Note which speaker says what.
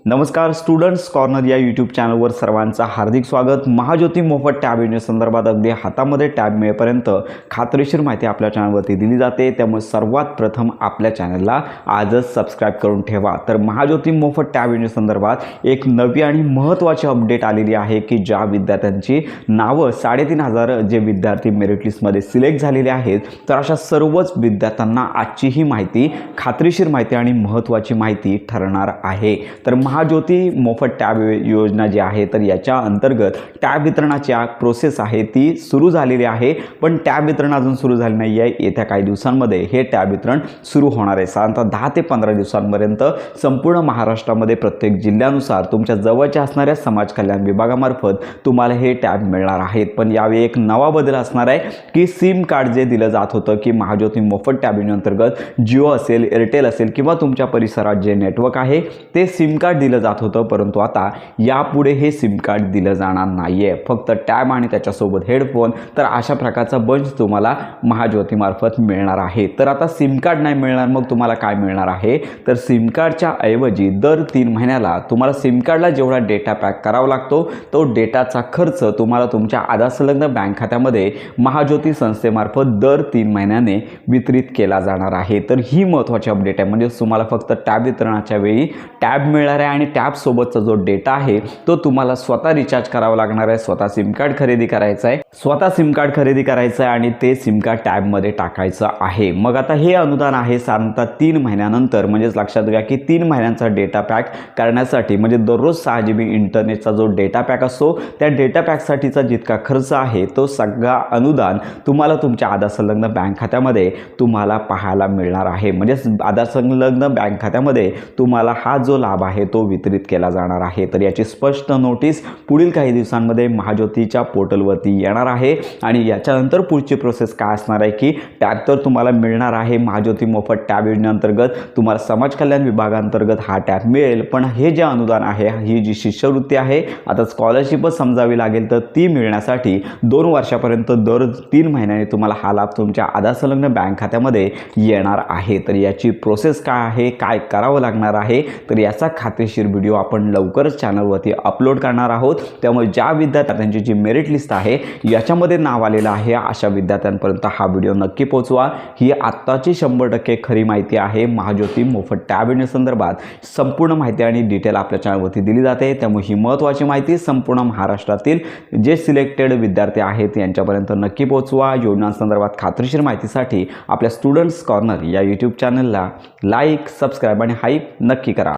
Speaker 1: नमस्कार students corner या YouTube चॅनलवर सर्वांचं हार्दिक स्वागत। महाज्योती मोफत टॅब योजनेसंदर्भात अगदी हातामध्ये टॅब मिळेपर्यंत खात्रीशीर माहिती आपल्या चॅनलवरती दिली जाते, त्यामुळे सर्वात प्रथम आपल्या चॅनलला आजच सबस्क्राइब करून ठेवा। तर महाज्योती मोफत टॅब योजनेसंदर्भात एक नवी आणि महत्त्वाची अपडेट आलेली आहे की ज्या विद्यार्थ्यांची नावं 3,500 जे विद्यार्थी मेरिट लिस्टमध्ये सिलेक्ट झालेले आहेत, तर अशा सर्वच विद्यार्थ्यांना आजची ही माहिती खात्रीशीर माहिती आणि महत्त्वाची माहिती ठरणार आहे। तर महाज्योती मोफत टॅब योजना जी आहे, तर याच्या अंतर्गत टॅब वितरणाची प्रोसेस आहे ती सुरू झालेली आहे, पण टॅब वितरण अजून सुरू झाले नाही आहे। येत्या काही दिवसांमध्ये हे टॅब वितरण सुरू होणार आहे। साधारणतः 10 ते 15 दिवसांपर्यंत संपूर्ण महाराष्ट्रामध्ये प्रत्येक जिल्ह्यानुसार तुमच्या जवळच्या असणाऱ्या समाज कल्याण विभागामार्फत तुम्हाला हे टॅब मिळणार आहेत। पण यावेळी एक नवा बदल असणार आहे की सिम कार्ड जे दिलं जात होतं की महाज्योती मोफत टॅब योजनेअंतर्गत जिओ असेल, एअरटेल असेल किंवा तुमच्या परिसरात जे नेटवर्क आहे ते सिम कार्ड दिलं जात होतं, परंतु आता यापुढे हे सिम कार्ड दिलं जाणार नाहीये। फक्त टॅब आणि त्याच्यासोबत हेडफोन, तर अशा प्रकारचा बंच तुम्हाला महाज्योतीमार्फत मिळणार आहे। तर आता सिम कार्ड नाही मिळणार, मग तुम्हाला काय मिळणार आहे, तर सिम कार्डच्या ऐवजी दर 3 महिन्याला तुम्हाला सिम कार्डला जेवढा डेटा पॅक करावा लागतो तो डेटाचा खर्च तुम्हाला तुमच्या आधार संलग्न बँक खात्यामध्ये महाज्योती संस्थेमार्फत दर 3 महिन्याने वितरित केला जाणार आहे। तर ही महत्त्वाची अपडेट आहे, म्हणजे तुम्हाला फक्त टॅब वितरणाच्या वेळी टॅब मिळणार आहे आणि टॅब सोबतचा जो डेटा आहे तो तुम्हाला स्वतः रिचार्ज करावा लागणार आहे, स्वतः सिम कार्ड खरेदी करायचं आहे, आणि ते सिम कार्ड टॅबमध्ये टाकायचं आहे। मग आता हे अनुदान आहे साधारणतः 3 महिन्यानंतर, म्हणजेच लक्षात घ्या की 3 महिन्यांचा डेटा पॅक करण्यासाठी, म्हणजे दररोज 6 GB इंटरनेटचा जो डेटा पॅक असतो त्या डेटा पॅकसाठीचा जितका खर्च आहे तो सगळा अनुदान तुम्हाला तुमच्या आधार संलग्न बँक खात्यामध्ये तुम्हाला पाहायला मिळणार आहे। म्हणजेच आधार संलग्न बँक खात्यामध्ये तुम्हाला हा जो लाभ आहे तो वितरित केला जाणार आहे। तर याची स्पष्ट नोटीस पुढील काही दिवसांमध्ये महाज्योतीच्या पोर्टलवरती येणार आहे आणि याच्यानंतर पुढची प्रोसेस काय असणार आहे की टॅब तर तुम्हाला मिळणार आहे महाज्योती मोफत टॅब योजनेअंतर्गत, तुम्हाला समाज कल्याण विभागांतर्गत हा टॅब मिळेल, पण हे जे अनुदान आहे, ही जी शिष्यवृत्ती आहे, आता स्कॉलरशिपच समजावी लागेल, तर ती मिळण्यासाठी 2 वर्षापर्यंत दर 3 महिन्याने तुम्हाला हा लाभ तुमच्या आधार संलग्न बँक खात्यामध्ये येणार आहे। तर याची प्रोसेस काय आहे, काय करावं लागणार आहे, तर याचा खात्रीशीर व्हिडिओ आपण लवकरच चॅनलवरती अपलोड करणार आहोत। त्यामुळे ज्या विद्यार्थ्यांची जी मेरिट लिस्ट आहे याच्यामध्ये नाव आलेलं आहे अशा विद्यार्थ्यांपर्यंत हा व्हिडिओ नक्की पोहोचवा। ही आत्ताची 100% खरी माहिती आहे। महाज्योती मोफत टॅब योजनेसंदर्भात संपूर्ण माहिती आणि डिटेल आपल्या चॅनलवरती दिली जाते, त्यामुळे ही महत्त्वाची माहिती संपूर्ण महाराष्ट्रातील जे सिलेक्टेड विद्यार्थी आहेत यांच्यापर्यंत नक्की पोहोचवा। योजनांसंदर्भात खात्रीशीर माहितीसाठी आपल्या स्टुडंट्स कॉर्नर या यूट्यूब चॅनलला लाईक, सबस्क्राईब आणि हाईप नक्की करा।